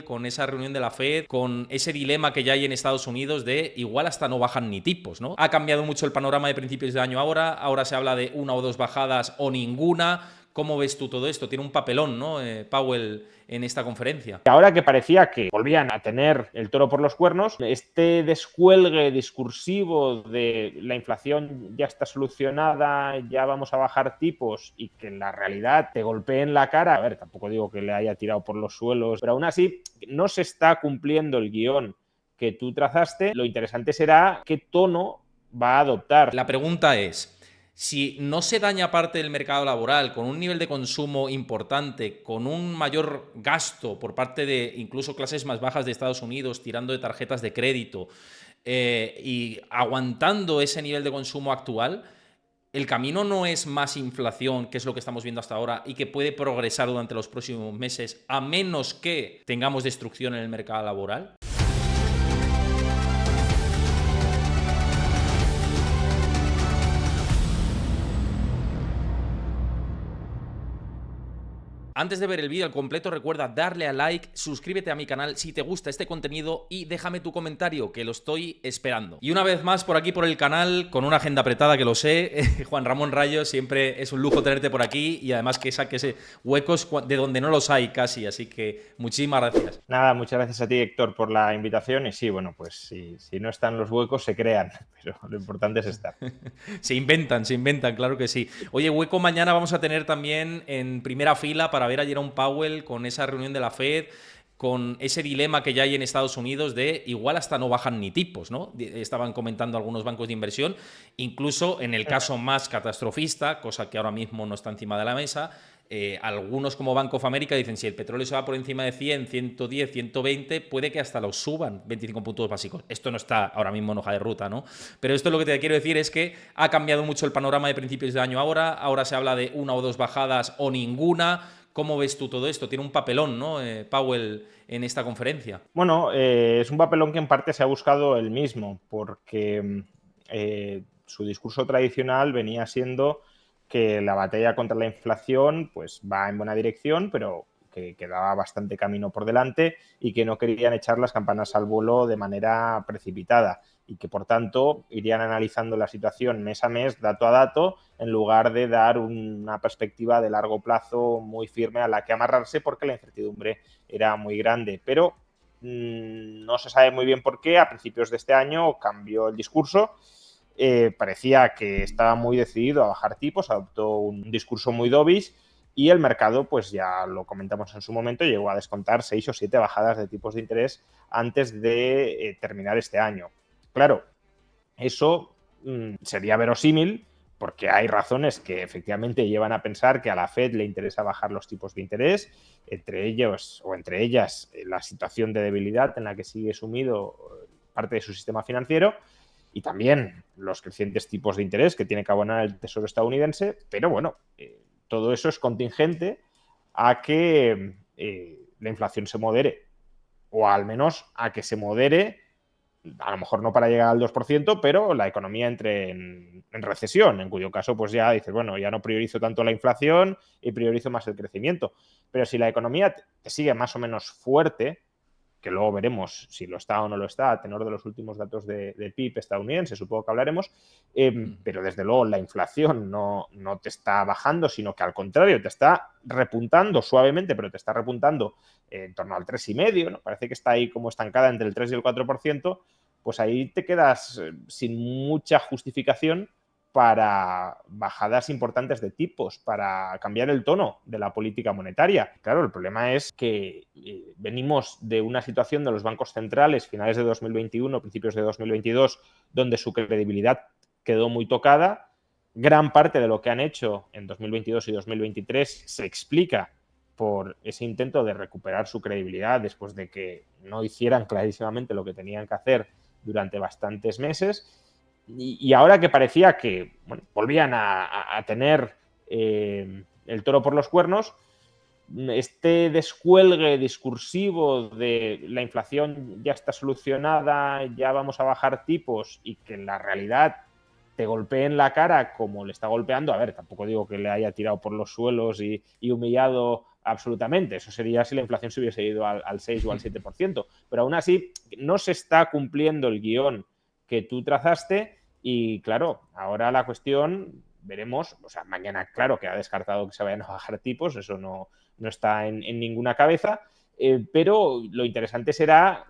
con esa reunión de la Fed, con ese dilema que ya hay en Estados Unidos de igual hasta no bajan ni tipos, ¿no? Ha cambiado mucho el panorama de principios de año ahora se habla de una o dos bajadas o ninguna. ¿Cómo ves tú todo esto? Tiene un papelón, ¿no? Powell en esta conferencia. Ahora que parecía que volvían a tener el toro por los cuernos, este descuelgue discursivo de la inflación ya está solucionada, ya vamos a bajar tipos y que en la realidad te golpee en la cara, a ver, tampoco digo que le haya tirado por los suelos, pero aún así no se está cumpliendo el guión que tú trazaste. Lo interesante será qué tono va a adoptar. La pregunta es, si no se daña parte del mercado laboral con un nivel de consumo importante, con un mayor gasto por parte de incluso clases más bajas de Estados Unidos, tirando de tarjetas de crédito y aguantando ese nivel de consumo actual, el camino no es más inflación, que es lo que estamos viendo hasta ahora y que puede progresar durante los próximos meses, a menos que tengamos destrucción en el mercado laboral. Antes de ver el vídeo al completo, recuerda darle a like, suscríbete a mi canal si te gusta este contenido y déjame tu comentario, que lo estoy esperando. Y una vez más por aquí por el canal, con una agenda apretada que lo sé, Juan Ramón Rayo, siempre es un lujo tenerte por aquí y además que saques huecos de donde no los hay casi, así que muchísimas gracias. Nada, muchas gracias a ti, Héctor, por la invitación y sí, bueno, pues si no están los huecos se crean, pero lo importante es estar. Se inventan, claro que sí. Oye, hueco mañana vamos a tener también en primera fila para ver a Jerome Powell con esa reunión de la Fed, con ese dilema que ya hay en Estados Unidos de igual hasta no bajan ni tipos, ¿no? Estaban comentando algunos bancos de inversión, incluso en el caso más catastrofista, cosa que ahora mismo no está encima de la mesa, algunos como Bank of America dicen si el petróleo se va por encima de 100, 110, 120, puede que hasta los suban 25 puntos básicos. Esto no está ahora mismo en hoja de ruta, ¿no? Pero esto lo que te quiero decir es que ha cambiado mucho el panorama de principios de año ahora se habla de una o dos bajadas o ninguna. ¿Cómo ves tú todo esto? Tiene un papelón, ¿no? Powell en esta conferencia. Bueno, es un papelón que en parte se ha buscado él mismo, porque su discurso tradicional venía siendo que la batalla contra la inflación pues va en buena dirección, pero que quedaba bastante camino por delante y que no querían echar las campanas al vuelo de manera precipitada y que por tanto irían analizando la situación mes a mes, dato a dato, en lugar de dar una perspectiva de largo plazo muy firme a la que amarrarse porque la incertidumbre era muy grande. Pero no se sabe muy bien por qué. A principios de este año cambió el discurso. Parecía que estaba muy decidido a bajar tipos, adoptó un discurso muy dovish y el mercado, pues ya lo comentamos en su momento, llegó a descontar 6 o 7 bajadas de tipos de interés antes de terminar este año. Claro, eso sería verosímil porque hay razones que efectivamente llevan a pensar que a la Fed le interesa bajar los tipos de interés, entre ellos o entre ellas la situación de debilidad en la que sigue sumido parte de su sistema financiero y también los crecientes tipos de interés que tiene que abonar el Tesoro estadounidense, pero bueno, todo eso es contingente a que la inflación se modere, o al menos a que se modere, a lo mejor no para llegar al 2%, pero la economía entre en recesión, en cuyo caso pues ya dices, bueno, ya no priorizo tanto la inflación y priorizo más el crecimiento. Pero si la economía te sigue más o menos fuerte, que luego veremos si lo está o no lo está, a tenor de los últimos datos de PIB estadounidense, supongo que hablaremos, pero desde luego la inflación no te está bajando, sino que al contrario, te está repuntando suavemente, pero te está repuntando en torno al 3,5%, ¿no? Parece que está ahí como estancada entre el 3 y el 4%, pues ahí te quedas sin mucha justificación para bajadas importantes de tipos, para cambiar el tono de la política monetaria. Claro, el problema es que venimos de una situación de los bancos centrales, finales de 2021, principios de 2022, donde su credibilidad quedó muy tocada. Gran parte de lo que han hecho en 2022 y 2023 se explica por ese intento de recuperar su credibilidad después de que no hicieran clarísimamente lo que tenían que hacer durante bastantes meses. Y ahora que parecía que bueno, volvían a tener el toro por los cuernos, este descuelgue discursivo de la inflación ya está solucionada, ya vamos a bajar tipos y que en la realidad te golpee en la cara como le está golpeando, a ver, tampoco digo que le haya tirado por los suelos y humillado absolutamente. Eso sería si la inflación se hubiese ido al 6 o al 7%. Pero aún así no se está cumpliendo el guión que tú trazaste y claro, ahora la cuestión, veremos, o sea, mañana claro que ha descartado que se vayan a bajar tipos, eso no está en ninguna cabeza, pero lo interesante será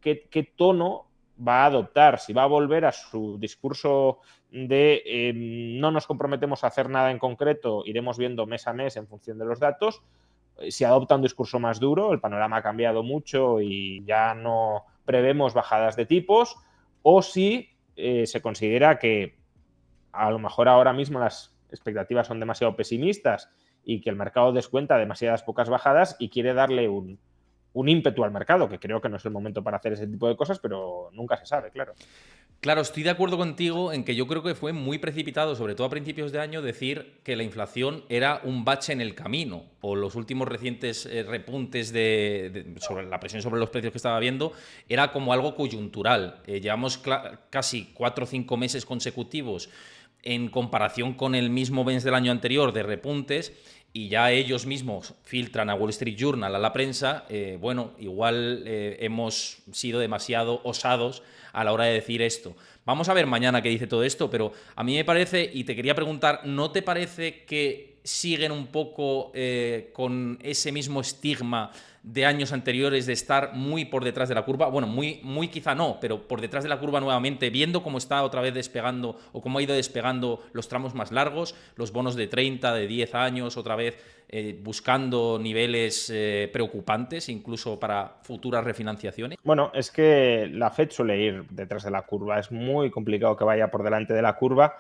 qué tono va a adoptar, si va a volver a su discurso de no nos comprometemos a hacer nada en concreto, iremos viendo mes a mes en función de los datos, si adopta un discurso más duro, el panorama ha cambiado mucho y ya no prevemos bajadas de tipos, o si se considera que a lo mejor ahora mismo las expectativas son demasiado pesimistas y que el mercado descuenta demasiadas pocas bajadas y quiere darle un ímpetu al mercado, que creo que no es el momento para hacer ese tipo de cosas, pero nunca se sabe, claro. Claro, estoy de acuerdo contigo en que yo creo que fue muy precipitado, sobre todo a principios de año, decir que la inflación era un bache en el camino, o los últimos recientes repuntes sobre la presión sobre los precios que estaba viendo era como algo coyuntural. Llevamos casi 4 o 5 meses consecutivos en comparación con el mismo mes del año anterior de repuntes, y ya ellos mismos filtran a Wall Street Journal, a la prensa, bueno, igual hemos sido demasiado osados a la hora de decir esto. Vamos a ver mañana qué dice todo esto, pero a mí me parece, y te quería preguntar, ¿no te parece que siguen un poco con ese mismo estigma de años anteriores de estar muy por detrás de la curva? Bueno, muy quizá no, pero por detrás de la curva nuevamente, viendo cómo está otra vez despegando o cómo ha ido despegando los tramos más largos, los bonos de 30, de 10 años, otra vez buscando niveles preocupantes, incluso para futuras refinanciaciones. Bueno, es que la Fed suele ir detrás de la curva. Es muy complicado que vaya por delante de la curva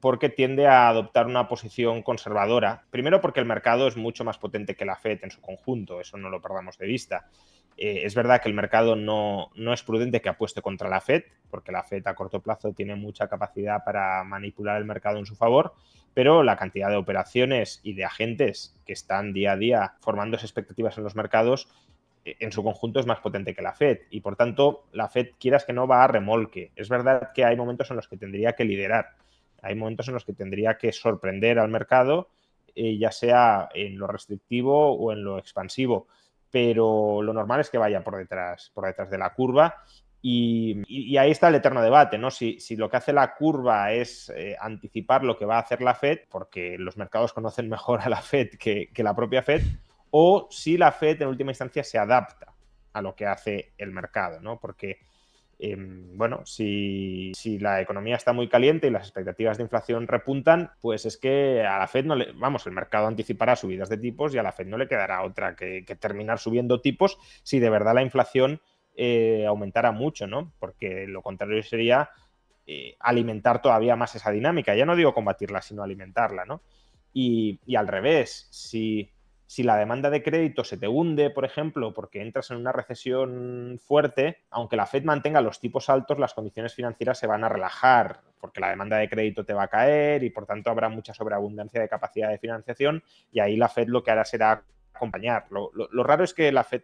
porque tiende a adoptar una posición conservadora. Primero porque el mercado es mucho más potente que la Fed en su conjunto, eso no lo perdamos de vista. Es verdad que el mercado no es prudente que apueste contra la Fed, porque la Fed a corto plazo tiene mucha capacidad para manipular el mercado en su favor, pero la cantidad de operaciones y de agentes que están día a día formando esas expectativas en los mercados en su conjunto es más potente que la Fed y por tanto la Fed, quieras que no, va a remolque. Es verdad que hay momentos en los que tendría que liderar, hay momentos en los que tendría que sorprender al mercado, ya sea en lo restrictivo o en lo expansivo, pero lo normal es que vaya por detrás de la curva y ahí está el eterno debate, ¿no? Si lo que hace la curva es anticipar lo que va a hacer la Fed, porque los mercados conocen mejor a la Fed que la propia Fed, o si la Fed en última instancia se adapta a lo que hace el mercado, ¿no? Porque, bueno, si la economía está muy caliente y las expectativas de inflación repuntan, pues es que a la Fed no le, vamos, el mercado anticipará subidas de tipos y a la Fed no le quedará otra que terminar subiendo tipos si de verdad la inflación aumentara mucho, ¿no? Porque lo contrario sería alimentar todavía más esa dinámica. Ya no digo combatirla, sino alimentarla, ¿no? Y al revés, si la demanda de crédito se te hunde, por ejemplo, porque entras en una recesión fuerte, aunque la Fed mantenga los tipos altos, las condiciones financieras se van a relajar, porque la demanda de crédito te va a caer y por tanto habrá mucha sobreabundancia de capacidad de financiación y ahí la Fed lo que hará será acompañar. Lo raro es que la Fed,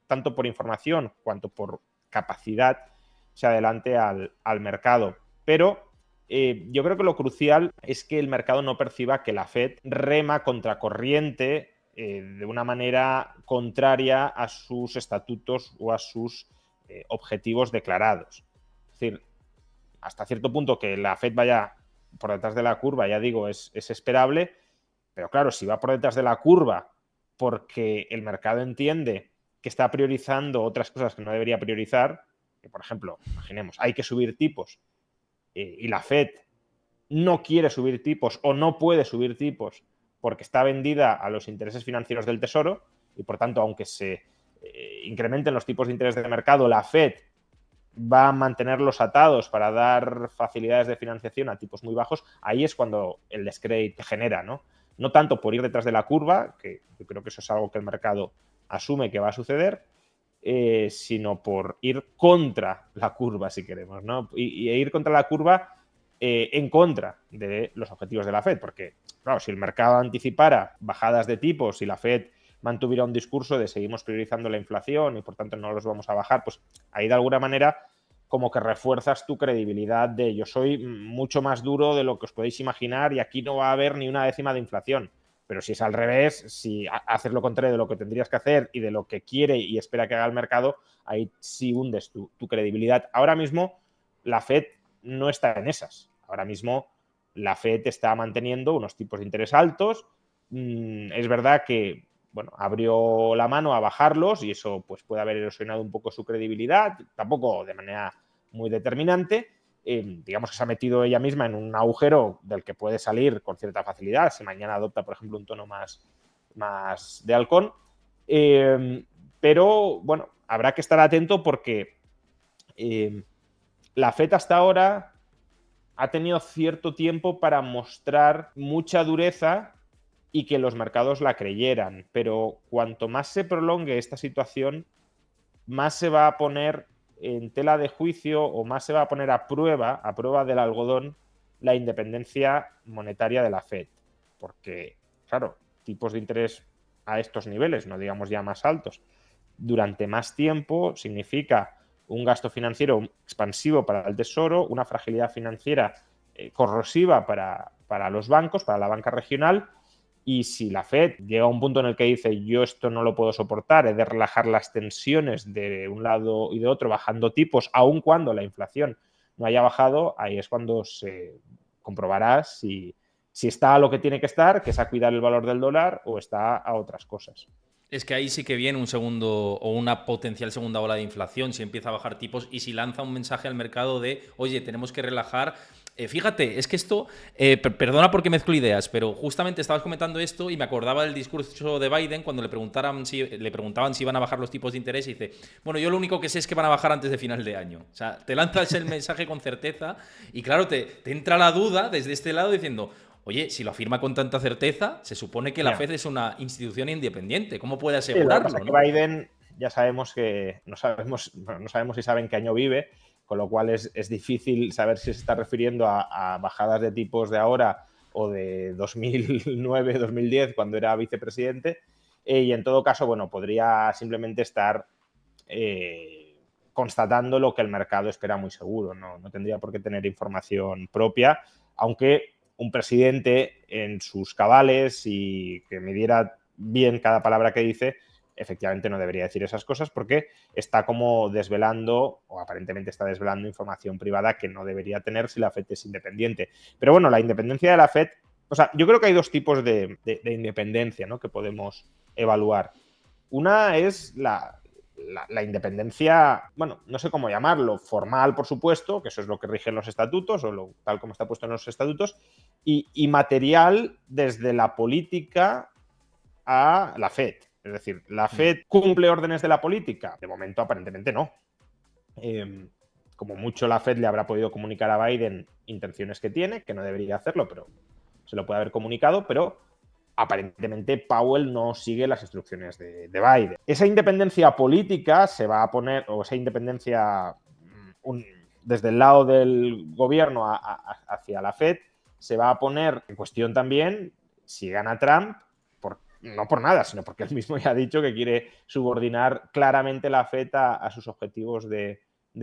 tanto por información cuanto por capacidad, se adelante al mercado. Pero yo creo que lo crucial es que el mercado no perciba que la Fed rema contracorriente de una manera contraria a sus estatutos o a sus objetivos declarados. Es decir, hasta cierto punto que la Fed vaya por detrás de la curva, ya digo, es esperable, pero claro, si va por detrás de la curva porque el mercado entiende que está priorizando otras cosas que no debería priorizar, que por ejemplo, imaginemos, hay que subir tipos y la Fed no quiere subir tipos o no puede subir tipos porque está vendida a los intereses financieros del Tesoro y por tanto, aunque se incrementen los tipos de interés de mercado, la Fed va a mantenerlos atados para dar facilidades de financiación a tipos muy bajos, ahí es cuando el descrédito genera, ¿no? No tanto por ir detrás de la curva, que yo creo que eso es algo que el mercado asume que va a suceder, sino por ir contra la curva, si queremos, ¿no? Y ir contra la curva en contra de los objetivos de la Fed, porque, claro, si el mercado anticipara bajadas de tipos y la Fed mantuviera un discurso de seguimos priorizando la inflación y por tanto no los vamos a bajar, pues ahí de alguna manera como que refuerzas tu credibilidad de yo soy mucho más duro de lo que os podéis imaginar y aquí no va a haber ni una décima de inflación. Pero si es al revés, si haces lo contrario de lo que tendrías que hacer y de lo que quiere y espera que haga el mercado, ahí sí hundes tu credibilidad. Ahora mismo la Fed no está en esas. Ahora mismo la Fed está manteniendo unos tipos de interés altos. Es verdad que bueno, abrió la mano a bajarlos y eso pues, puede haber erosionado un poco su credibilidad, tampoco de manera muy determinante. Digamos que se ha metido ella misma en un agujero del que puede salir con cierta facilidad si mañana adopta, por ejemplo, un tono más de halcón. Pero, bueno, habrá que estar atento porque la FED hasta ahora ha tenido cierto tiempo para mostrar mucha dureza y que los mercados la creyeran. Pero cuanto más se prolongue esta situación, más se va a poner en tela de juicio o más se va a poner a prueba del algodón, la independencia monetaria de la Fed. Porque, claro, tipos de interés a estos niveles, no digamos ya más altos, durante más tiempo significa un gasto financiero expansivo para el Tesoro, una fragilidad financiera corrosiva para los bancos, para la banca regional. Y si la Fed llega a un punto en el que dice yo esto no lo puedo soportar, he de relajar las tensiones de un lado y de otro bajando tipos, aun cuando la inflación no haya bajado, ahí es cuando se comprobará si está a lo que tiene que estar, que es a cuidar el valor del dólar, o está a otras cosas. Es que ahí sí que viene un segundo o una potencial segunda ola de inflación si empieza a bajar tipos y si lanza un mensaje al mercado de, oye, tenemos que relajar. Fíjate, es que esto, perdona porque mezclo ideas, pero justamente estabas comentando esto y me acordaba del discurso de Biden cuando le preguntaban si iban a bajar los tipos de interés y dice, bueno, yo lo único que sé es que van a bajar antes de final de año. O sea, te lanzas el mensaje con certeza y claro, te entra la duda desde este lado diciendo, oye, si lo afirma con tanta certeza, se supone que la Fed es una institución independiente. ¿Cómo puede Sí, lo que pasa asegurarlo, es que no? Biden ya sabemos que no sabemos si saben qué año vive, con lo cual es difícil saber si se está refiriendo a bajadas de tipos de ahora o de 2009, 2010, cuando era vicepresidente. Y en todo caso, bueno, podría simplemente estar constatando lo que el mercado espera muy seguro. No tendría por qué tener información propia, aunque un presidente en sus cabales y que midiera bien cada palabra que dice, efectivamente no debería decir esas cosas porque está como desvelando, o aparentemente está desvelando información privada que no debería tener si la FED es independiente. Pero bueno, la independencia de la FED, o sea, yo creo que hay dos tipos de independencia, ¿no?, que podemos evaluar. Una es la independencia, bueno, no sé cómo llamarlo, formal, por supuesto, que eso es lo que rigen los estatutos, o tal como está puesto en los estatutos, y material desde la política a la Fed. Es decir, ¿la Fed cumple órdenes de la política? De momento, aparentemente no. Como mucho la Fed le habrá podido comunicar a Biden intenciones que tiene, que no debería hacerlo, pero se lo puede haber comunicado, pero aparentemente Powell no sigue las instrucciones de Biden. Esa independencia política se va a poner, o esa independencia desde el lado del gobierno hacia la Fed, se va a poner en cuestión también si gana Trump, no por nada, sino porque él mismo ya ha dicho que quiere subordinar claramente la Fed a sus objetivos de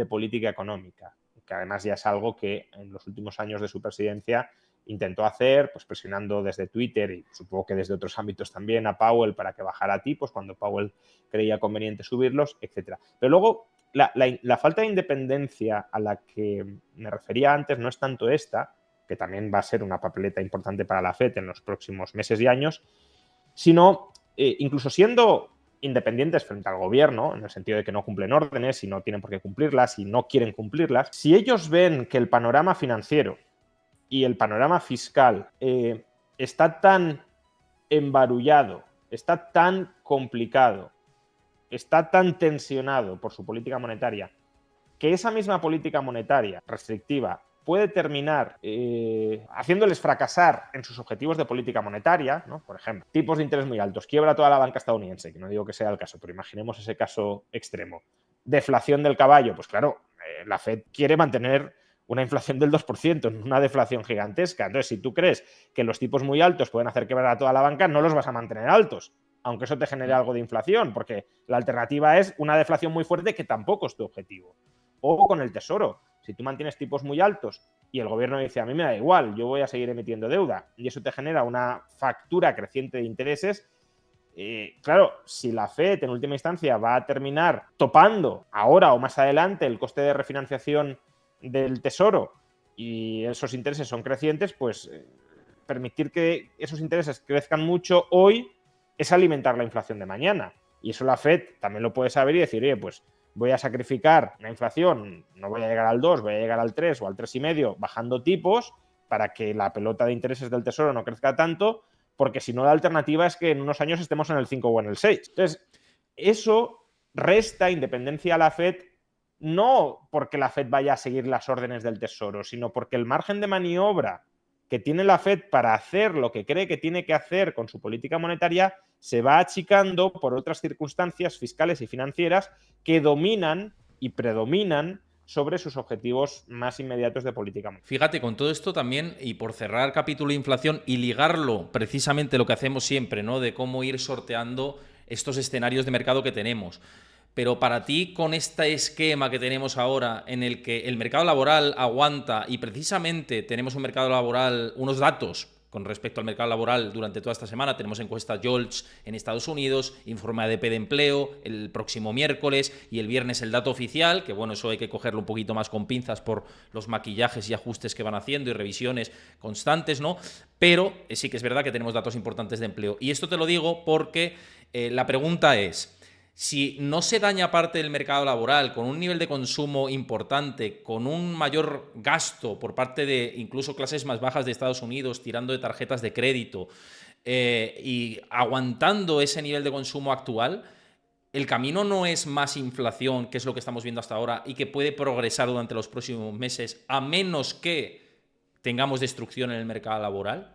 política económica, que además ya es algo que en los últimos años de su presidencia intentó hacer, pues presionando desde Twitter y supongo que desde otros ámbitos también a Powell para que bajara tipos cuando Powell creía conveniente subirlos, etcétera. Pero luego la falta de independencia a la que me refería antes no es tanto esta, que también va a ser una papeleta importante para la FED en los próximos meses y años, sino incluso siendo independientes frente al gobierno, en el sentido de que no cumplen órdenes y no tienen por qué cumplirlas y no quieren cumplirlas, si ellos ven que el panorama financiero y el panorama fiscal está tan embarullado, está tan complicado, está tan tensionado por su política monetaria, que esa misma política monetaria restrictiva puede terminar haciéndoles fracasar en sus objetivos de política monetaria, ¿no? Por ejemplo, tipos de interés muy altos, quiebra toda la banca estadounidense, que no digo que sea el caso, pero imaginemos ese caso extremo. Deflación del caballo, pues claro, la Fed quiere mantener una inflación del 2%, una deflación gigantesca. Entonces, si tú crees que los tipos muy altos pueden hacer quebrar a toda la banca, no los vas a mantener altos, aunque eso te genere algo de inflación, porque la alternativa es una deflación muy fuerte que tampoco es tu objetivo. O con el tesoro. Si tú mantienes tipos muy altos y el gobierno dice, a mí me da igual, yo voy a seguir emitiendo deuda, y eso te genera una factura creciente de intereses, claro, si la FED en última instancia va a terminar topando ahora o más adelante el coste de refinanciación del Tesoro y esos intereses son crecientes, pues permitir que esos intereses crezcan mucho hoy es alimentar la inflación de mañana. Y eso la FED también lo puede saber y decir, oye, pues voy a sacrificar la inflación, no voy a llegar al 2, voy a llegar al 3 o al 3,5 bajando tipos para que la pelota de intereses del Tesoro no crezca tanto, porque si no la alternativa es que en unos años estemos en el 5 o en el 6. Entonces, eso resta independencia a la FED, no porque la FED vaya a seguir las órdenes del Tesoro, sino porque el margen de maniobra que tiene la FED para hacer lo que cree que tiene que hacer con su política monetaria se va achicando por otras circunstancias fiscales y financieras que dominan y predominan sobre sus objetivos más inmediatos de política monetaria. Fíjate, con todo esto también, y por cerrar capítulo de inflación y ligarlo precisamente lo que hacemos siempre, ¿no? De cómo ir sorteando estos escenarios de mercado que tenemos. Pero para ti, con este esquema que tenemos ahora, en el que el mercado laboral aguanta y precisamente tenemos un mercado laboral, unos datos con respecto al mercado laboral durante toda esta semana, tenemos encuesta JOLTS en Estados Unidos, informe ADP de empleo el próximo miércoles y el viernes el dato oficial, que bueno, eso hay que cogerlo un poquito más con pinzas por los maquillajes y ajustes que van haciendo y revisiones constantes, ¿no? Pero sí que es verdad que tenemos datos importantes de empleo. Y esto te lo digo porque la pregunta es, si no se daña parte del mercado laboral con un nivel de consumo importante, con un mayor gasto por parte de incluso clases más bajas de Estados Unidos, tirando de tarjetas de crédito y aguantando ese nivel de consumo actual, el camino no es más inflación, que es lo que estamos viendo hasta ahora y que puede progresar durante los próximos meses, a menos que tengamos destrucción en el mercado laboral.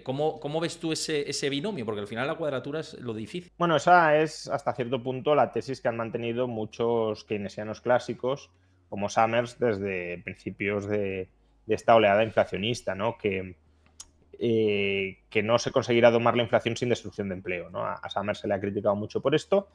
¿Cómo ves tú ese binomio? Porque al final la cuadratura es lo difícil. Bueno, esa es hasta cierto punto la tesis que han mantenido muchos keynesianos clásicos, como Summers, desde principios de esta oleada inflacionista, ¿no? Que no se conseguirá domar la inflación sin destrucción de empleo, ¿no? A Summers se le ha criticado mucho por esto.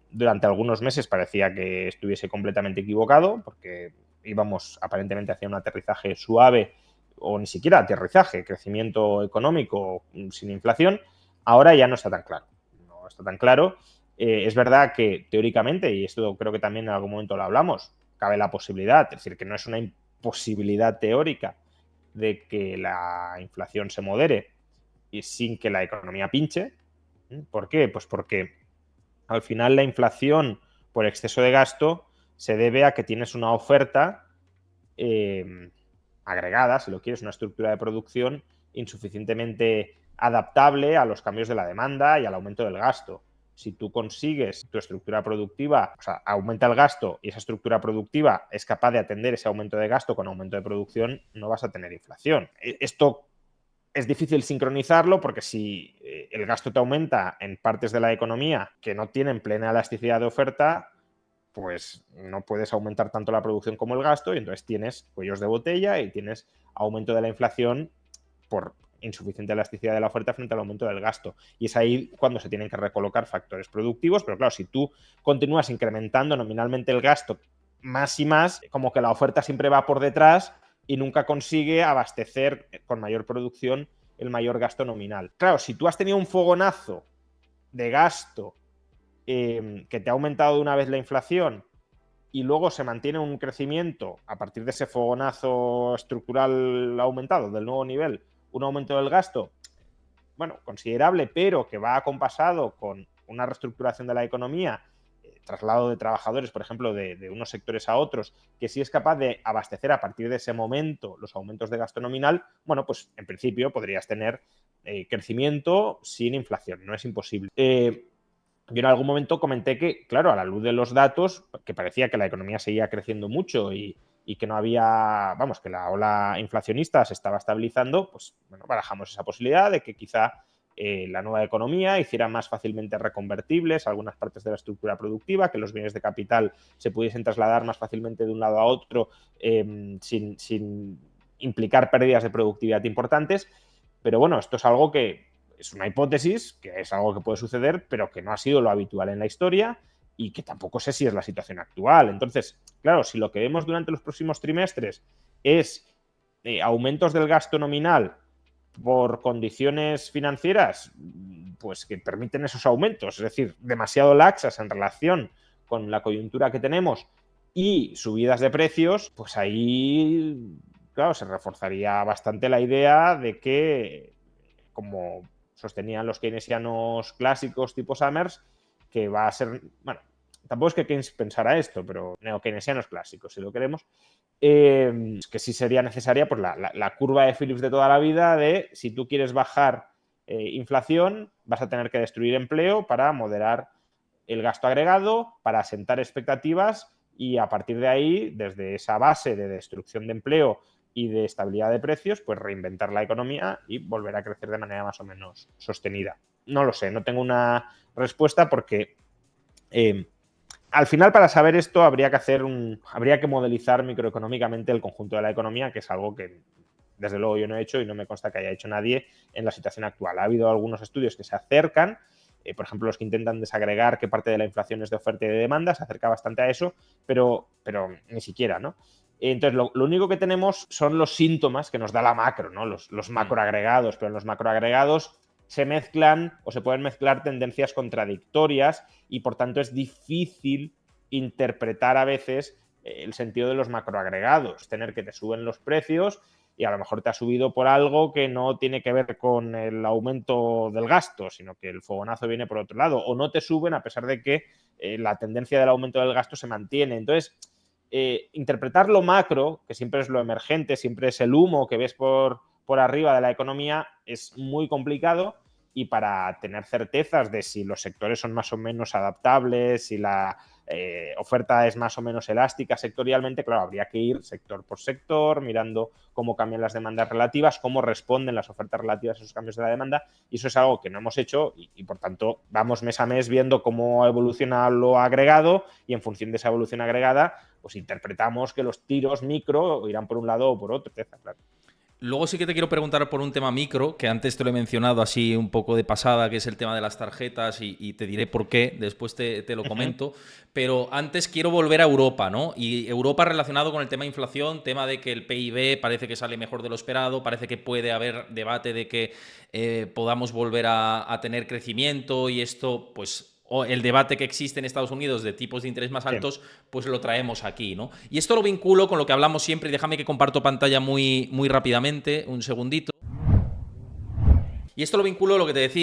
Durante algunos meses parecía que estuviese completamente equivocado, porque íbamos aparentemente hacia un aterrizaje suave o ni siquiera aterrizaje, crecimiento económico sin inflación. Ahora ya no está tan claro. No está tan claro. Es verdad que teóricamente, y esto creo que también en algún momento lo hablamos, cabe la posibilidad, es decir, que no es una imposibilidad teórica de que la inflación se modere y sin que la economía pinche. ¿Por qué? Pues porque al final la inflación por exceso de gasto se debe a que tienes una oferta agregada, si lo quieres, una estructura de producción insuficientemente adaptable a los cambios de la demanda y al aumento del gasto. Si tú consigues tu estructura productiva, o sea, aumenta el gasto y esa estructura productiva es capaz de atender ese aumento de gasto con aumento de producción, no vas a tener inflación. Esto es difícil sincronizarlo porque si el gasto te aumenta en partes de la economía que no tienen plena elasticidad de oferta, pues no puedes aumentar tanto la producción como el gasto y entonces tienes cuellos de botella y tienes aumento de la inflación por insuficiente elasticidad de la oferta frente al aumento del gasto. Y es ahí cuando se tienen que recolocar factores productivos, pero claro, si tú continúas incrementando nominalmente el gasto más y más, como que la oferta siempre va por detrás y nunca consigue abastecer con mayor producción el mayor gasto nominal. Claro, si tú has tenido un fogonazo de gasto que te ha aumentado de una vez la inflación y luego se mantiene un crecimiento a partir de ese fogonazo estructural aumentado del nuevo nivel, un aumento del gasto, bueno, considerable, pero que va acompasado con una reestructuración de la economía, traslado de trabajadores, por ejemplo, de unos sectores a otros, que sí es capaz de abastecer a partir de ese momento los aumentos de gasto nominal, bueno, pues en principio podrías tener crecimiento sin inflación, no es imposible. Yo en algún momento comenté que, claro, a la luz de los datos, que parecía que la economía seguía creciendo mucho y que no había, vamos, que la ola inflacionista se estaba estabilizando, pues bueno, barajamos esa posibilidad de que quizá la nueva economía hiciera más fácilmente reconvertibles algunas partes de la estructura productiva, que los bienes de capital se pudiesen trasladar más fácilmente de un lado a otro sin implicar pérdidas de productividad importantes. Pero bueno, esto es algo que es una hipótesis, que es algo que puede suceder, pero que no ha sido lo habitual en la historia y que tampoco sé si es la situación actual. Entonces, Claro, si lo que vemos durante los próximos trimestres es aumentos del gasto nominal por condiciones financieras, pues que permiten esos aumentos, es decir, demasiado laxas en relación con la coyuntura que tenemos y subidas de precios, pues ahí, claro, se reforzaría bastante la idea de que, como sostenían los keynesianos clásicos tipo Summers, que va a ser, bueno, tampoco es que Keynes pensara esto, pero neo-keynesianos clásicos, si lo queremos, que sí sería necesaria pues, la curva de Phillips de toda la vida de si tú quieres bajar inflación, vas a tener que destruir empleo para moderar el gasto agregado, para asentar expectativas y a partir de ahí, desde esa base de destrucción de empleo y de estabilidad de precios, pues reinventar la economía y volver a crecer de manera más o menos sostenida. No lo sé, no tengo una respuesta porque al final, para saber esto, habría que modelizar microeconómicamente el conjunto de la economía, que es algo que, desde luego, yo no he hecho y no me consta que haya hecho nadie en la situación actual. Ha habido algunos estudios que se acercan, por ejemplo, los que intentan desagregar qué parte de la inflación es de oferta y de demanda, se acerca bastante a eso, pero ni siquiera, ¿no? Entonces, lo único que tenemos son los síntomas que nos da la macro, ¿no? Los macroagregados, pero en los macroagregados se mezclan o se pueden mezclar tendencias contradictorias y por tanto es difícil interpretar a veces el sentido de los macroagregados, tener que te suben los precios y a lo mejor te ha subido por algo que no tiene que ver con el aumento del gasto, sino que el fogonazo viene por otro lado, o no te suben a pesar de que la tendencia del aumento del gasto se mantiene. Entonces, interpretar lo macro, que siempre es lo emergente, siempre es el humo que ves por arriba de la economía, es muy complicado y para tener certezas de si los sectores son más o menos adaptables, si la oferta es más o menos elástica sectorialmente, claro, habría que ir sector por sector, mirando cómo cambian las demandas relativas, cómo responden las ofertas relativas a esos cambios de la demanda, y eso es algo que no hemos hecho y por tanto vamos mes a mes viendo cómo evoluciona lo agregado y en función de esa evolución agregada pues interpretamos que los tiros micro irán por un lado o por otro, claro. Luego sí que te quiero preguntar por un tema micro, que antes te lo he mencionado así un poco de pasada, que es el tema de las tarjetas, y te diré por qué, después te lo comento. Pero antes quiero volver a Europa, ¿no? Y Europa relacionado con el tema de inflación, tema de que el PIB parece que sale mejor de lo esperado, parece que puede haber debate de que podamos volver a tener crecimiento y esto, pues o el debate que existe en Estados Unidos de tipos de interés más altos, pues lo traemos aquí, ¿no? Y esto lo vinculo con lo que hablamos siempre, y déjame que comparto pantalla muy rápidamente, un segundito. Y esto lo vinculo a lo que te decía.